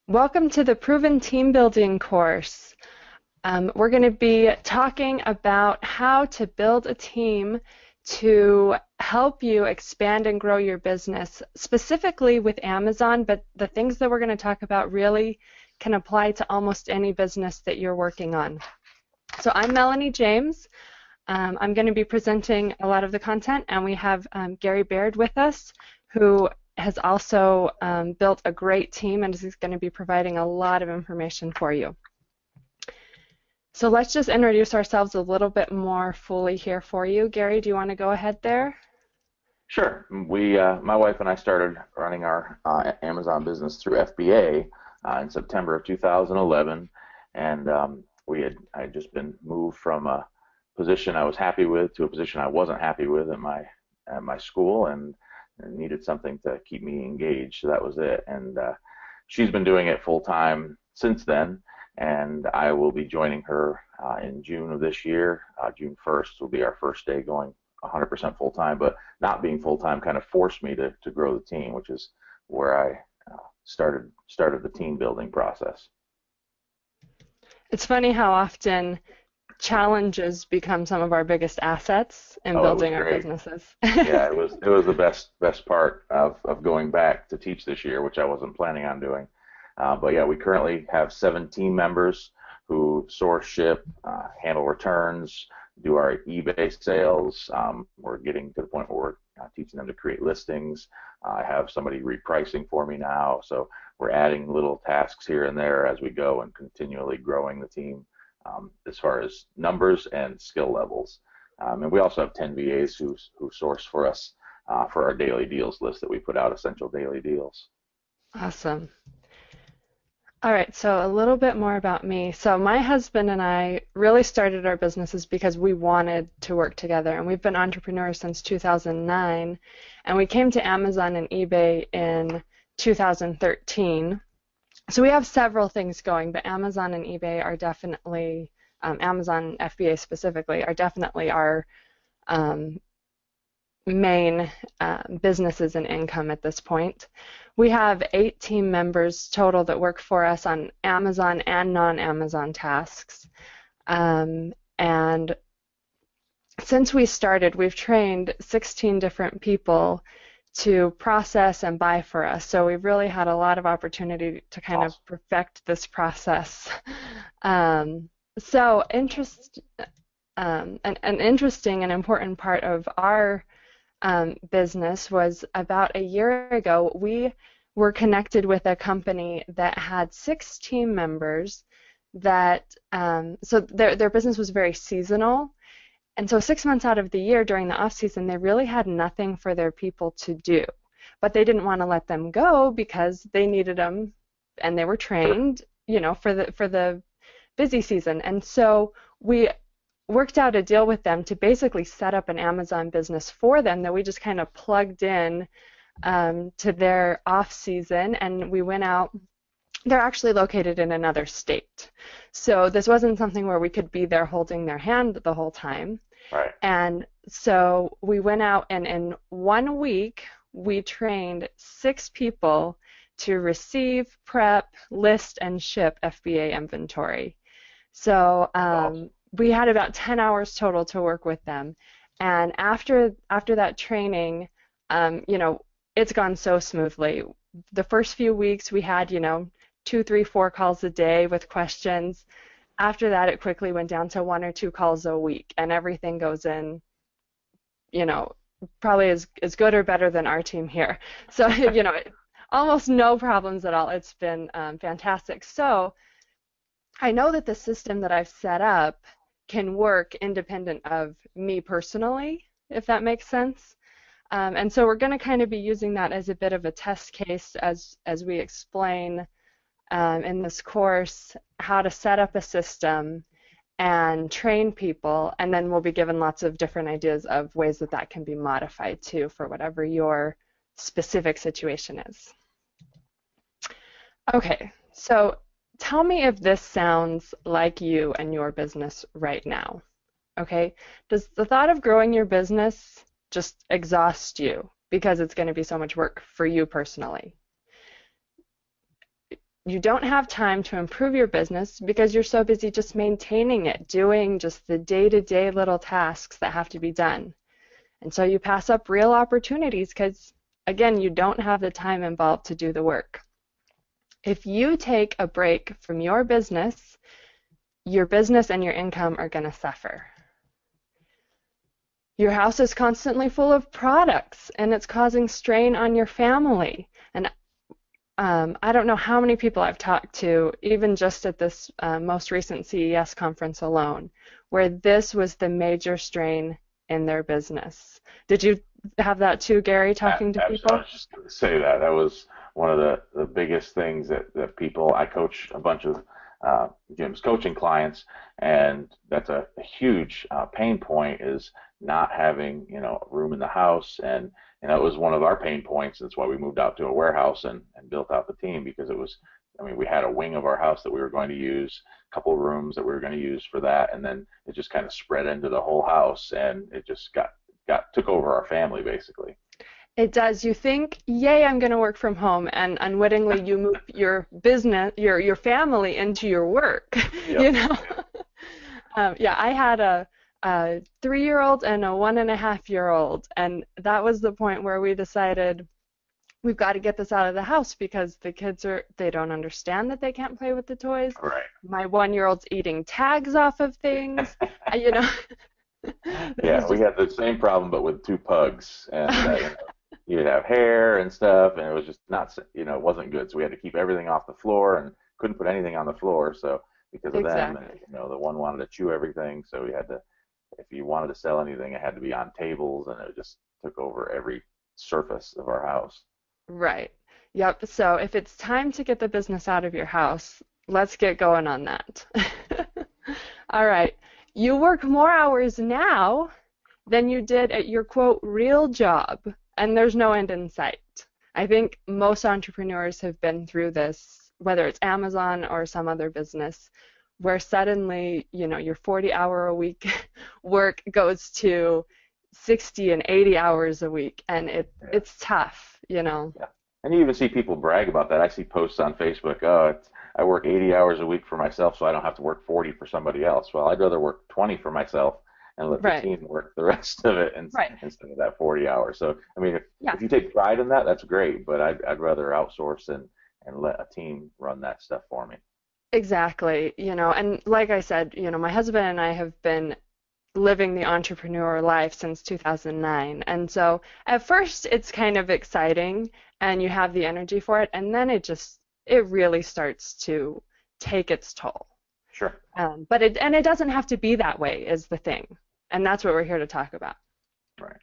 Welcome to the Proven Team Building course. We're going to be talking about how to build a team to help you expand and grow your business, specifically with Amazon, but the things that we're going to talk about really can apply to almost any business that you're working on. So I'm Melanie James. I'm going to be presenting a lot of the content, and we have Gary Baird with us, who has also built a great team and is going to be providing a lot of information for you. So let's just introduce ourselves a little bit more fully here for you. Gary, do you want to go ahead there? Sure. My wife and I started running our Amazon business through FBA in September of 2011, and I had just been moved from a position I was happy with to a position I wasn't happy with at my school, and needed something to keep me engaged. So that was it. And she's been doing it full time since then, and I will be joining her in June of this year. June 1st will be our first day going 100% full time, but not being full time kind of forced me to grow the team, which is where I started the team building process. It's funny how often challenges become some of our biggest assets in Oh, it was building our great. businesses. Yeah, it was the best part of going back to teach this year, which I wasn't planning on doing. But yeah, we currently have 7 team members who source, ship, handle returns, do our eBay sales. We're getting to the point where we're teaching them to create listings. I have somebody repricing for me now, so we're adding little tasks here and there as we go and continually growing the team as far as numbers and skill levels. And we also have 10 VAs who source for us for our daily deals list that we put out, essential daily deals. Awesome. All right, so a little bit more about me. So my husband and I really started our businesses because we wanted to work together, and we've been entrepreneurs since 2009, and we came to Amazon and eBay in 2013. So we have several things going, but Amazon and eBay are definitely, Amazon FBA specifically, are definitely our um, main businesses and income at this point. We have 8 team members total that work for us on Amazon and non-Amazon tasks. And since we started, we've trained 16 different people to process and buy for us. So we've really had a lot of opportunity to kind of Awesome. perfect this process. So an interesting and important part of our business was about a year ago, we were connected with a company that had 6 team members that, so their business was very seasonal. And so 6 months out of the year during the off season, they really had nothing for their people to do. But they didn't want to let them go because they needed them and they were Sure. trained, for the busy season. And so we worked out a deal with them to basically set up an Amazon business for them that we just kind of plugged in to their off season, and we went out. They're actually located in another state. So this wasn't something where we could be there holding their hand the whole time. Right. And so we went out, and in 1 week, we trained 6 people to receive, prep, list, and ship FBA inventory. So Awesome. we had about 10 hours total to work with them. And after that training, it's gone so smoothly. The first few weeks we had, 2, 3, 4 calls a day with questions. After that, it quickly went down to 1 or 2 calls a week, and everything goes in, you know, probably as good or better than our team here. So, almost no problems at all. It's been fantastic. So I know that the system that I've set up can work independent of me personally, if that makes sense. And so we're going to kind of be using that as a bit of a test case as we explain in this course how to set up a system and train people, and then we'll be given lots of different ideas of ways that that can be modified too for whatever your specific situation is. Okay, so tell me if this sounds like you and your business right now. Okay, does the thought of growing your business just exhaust you because it's going to be so much work for you personally? you don't have time to improve your business because you're so busy just maintaining it, doing just the day-to-day little tasks that have to be done. And so you pass up real opportunities because, again, you don't have the time involved to do the work. If you take a break from your business and your income are going to suffer. Your house is constantly full of products and it's causing strain on your family. And I don't know how many people I've talked to, even just at this most recent CES conference alone, where this was the major strain in their business. Did you have that too, Gary, talking to I people? was just going to say that. That was one of the biggest things that people, I coach a bunch of Jim's coaching clients, and that's a huge pain point is not having, room in the house. And, it was one of our pain points. That's why we moved out to a warehouse and built out the team, because it was, we had a wing of our house that we were going to use, a couple of rooms that we were going to use for that, and then it just kind of spread into the whole house, and it just took over our family basically. It does. You think, yay, I'm going to work from home, and unwittingly you move your business, your family into your work, Yep. Yeah, I had a 3-year-old and a 1.5-year-old, and that was the point where we decided we've got to get this out of the house because the kids they don't understand that they can't play with the toys. Right. My 1-year-old's eating tags off of things, you know. This Yeah, is we just, had the same problem, but with two pugs, and you'd have hair and stuff, and it was just not, it wasn't good. So we had to keep everything off the floor and couldn't put anything on the floor. So because of them, and exactly. the one wanted to chew everything, so we had to, if you wanted to sell anything, it had to be on tables, and it just took over every surface of our house. Right. Yep. So if it's time to get the business out of your house, let's get going on that. All right. You work more hours now than you did at your quote real job, and there's no end in sight. I think most entrepreneurs have been through this, whether it's Amazon or some other business, where suddenly, your 40-hour a week work goes to 60 and 80 hours a week, and Yeah. it's tough. Yeah. And you even see people brag about that. I see posts on Facebook, oh, I work 80 hours a week for myself so I don't have to work 40 for somebody else. Well, I'd rather work 20 for myself and let the Right. team work the rest of it Right. instead of that 40 hours. So, Yeah. if you take pride in that, that's great, but I'd rather outsource and let a team run that stuff for me. Exactly. And like I said, my husband and I have been living the entrepreneur life since 2009. And so at first it's kind of exciting and you have the energy for it, and then it really starts to take its toll. Sure. But it doesn't have to be that way is the thing. And that's what we're here to talk about. Right.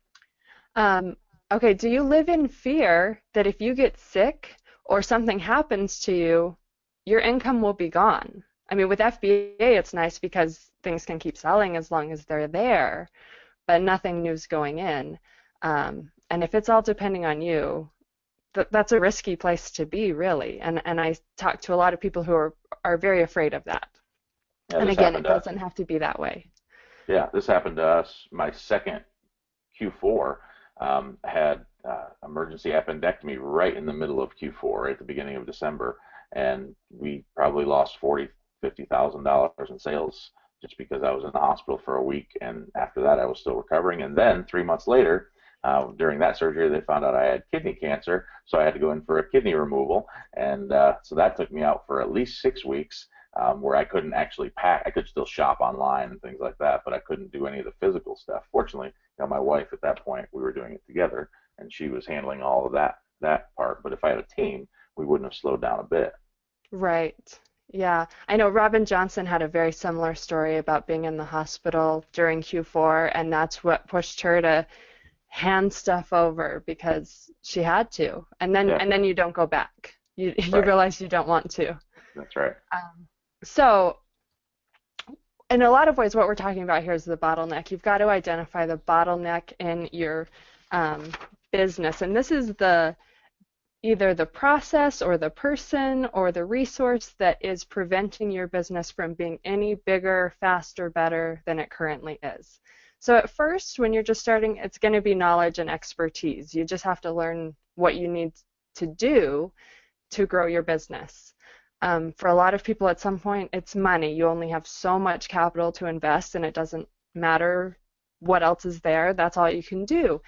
Um, okay, do you live in fear that if you get sick or something happens to you, your income will be gone? I mean, with FBA, it's nice because things can keep selling as long as they're there, but nothing new's going in. And if it's all depending on you, that's a risky place to be, really. And I talk to a lot of people who are very afraid of that. Yeah, And this again, happened it to us. doesn't have to be that way. Yeah, this happened to us. My second Q4 had emergency appendectomy right in the middle of Q4, right at the beginning of December, and we probably lost $40,000-$50,000 in sales just because I was in the hospital for a week, and after that I was still recovering. And then 3 months later, during that surgery, they found out I had kidney cancer, so I had to go in for a kidney removal, and so that took me out for at least 6 weeks. Where I couldn't actually pack. I could still shop online and things like that, but I couldn't do any of the physical stuff. Fortunately, my wife at that point, we were doing it together, and she was handling all of that part. But if I had a team, we wouldn't have slowed down a bit. Right. Yeah. I know Robin Johnson had a very similar story about being in the hospital during Q4, and that's what pushed her to hand stuff over because she had to. And then Yeah, and then you don't go back. You right. realize you don't want to. That's right. So in a lot of ways, what we're talking about here is the bottleneck. You've got to identify the bottleneck in your um, business, and this is either the process or the person or the resource that is preventing your business from being any bigger, faster, better than it currently is. So at first, when you're just starting, it's going to be knowledge and expertise. You just have to learn what you need to do to grow your business. For a lot of people at some point, it's money. You only have so much capital to invest, and it doesn't matter what else is there. That's all you can do.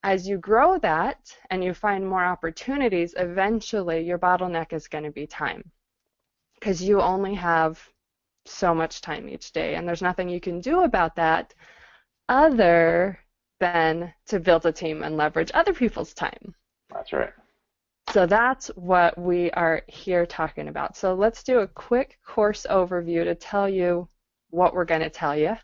As you grow that and you find more opportunities, eventually your bottleneck is going to be time because you only have so much time each day, and there's nothing you can do about that other than to build a team and leverage other people's time. That's right. So that's what we are here talking about. So let's do a quick course overview to tell you what we're going to tell you.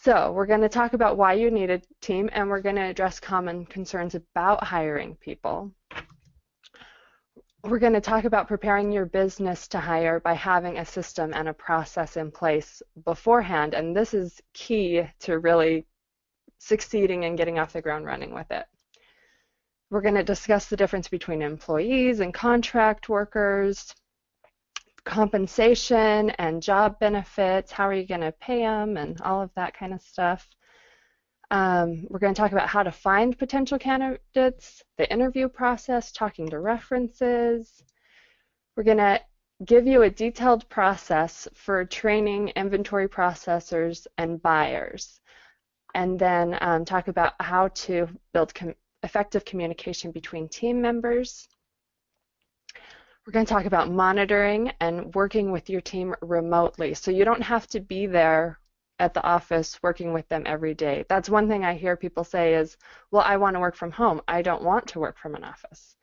So we're going to talk about why you need a team, and we're going to address common concerns about hiring people. We're going to talk about preparing your business to hire by having a system and a process in place beforehand, and this is key to really succeeding and getting off the ground running with it. We're going to discuss the difference between employees and contract workers, compensation and job benefits, how are you going to pay them, and all of that kind of stuff. We're going to talk about how to find potential candidates, the interview process, talking to references. We're going to give you a detailed process for training inventory processors and buyers, and then talk about how to build effective communication between team members. We're going to talk about monitoring and working with your team remotely. So you don't have to be there at the office working with them every day. That's one thing I hear people say is, well, I want to work from home. I don't want to work from an office.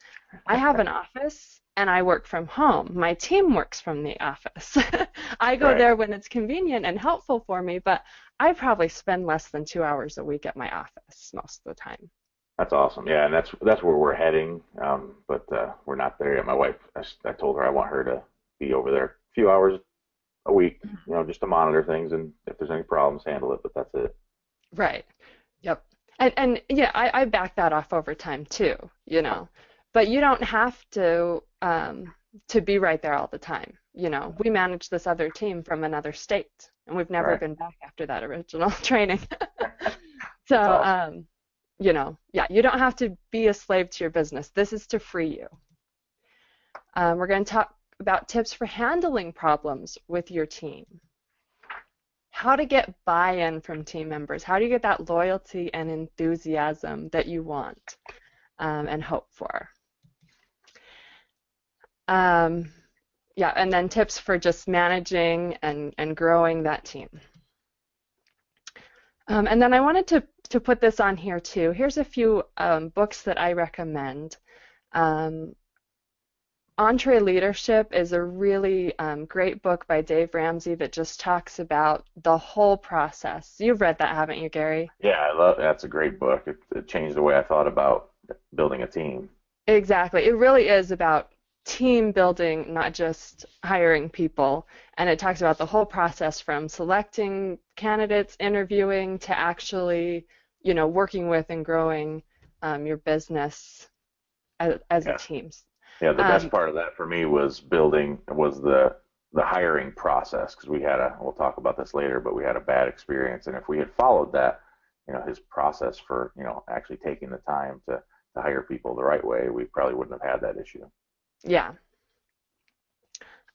I have an office and I work from home. My team works from the office. I go there when it's convenient and helpful for me, but I probably spend less than 2 hours a week at my office most of the time. That's awesome. Yeah, and that's where we're heading. But we're not there yet. My wife, I told her I want her to be over there a few hours a week, just to monitor things, and if there's any problems, handle it. But that's it. Right. Yep. And yeah, I back that off over time too, But you don't have to be right there all the time. We manage this other team from another state, and we've never been back after that original training. So, awesome. Yeah, you don't have to be a slave to your business. This is to free you. We're going to talk about tips for handling problems with your team. How to get buy-in from team members. How do you get that loyalty and enthusiasm that you want and hope for? Yeah, and then tips for just managing and growing that team. And then I wanted to put this on here too. Here's a few books that I recommend. EntreLeadership is a really great book by Dave Ramsey that just talks about the whole process. You've read that, haven't you, Gary? Yeah, that's a great book. It changed the way I thought about building a team. Exactly. It really is about team building, not just hiring people. And it talks about the whole process from selecting candidates, interviewing, to actually, working with and growing your business as a team. Yeah, the best part of that for me was the hiring process, because we'll talk about this later, but we had a bad experience, and if we had followed that, his process for, actually taking the time to hire people the right way, we probably wouldn't have had that issue. Yeah.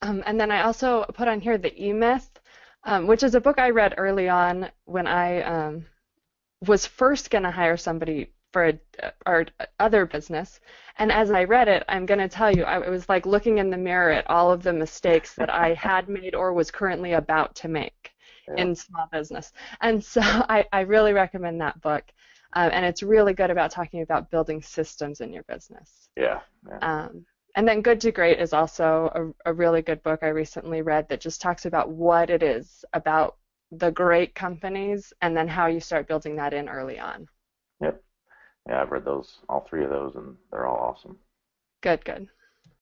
And then I also put on here The E-Myth, which is a book I read early on when I was first going to hire somebody for our other business. And as I read it, I'm going to tell you, I was like looking in the mirror at all of the mistakes that I had made or was currently about to make in small business. And so I really recommend that book. And it's really good about talking about building systems in your business. Yeah. And then Good to Great is also a really good book I recently read that just talks about what it is about the great companies and then how you start building that in early on. Yep. Yeah, I've read all three of those, and they're all awesome. Good.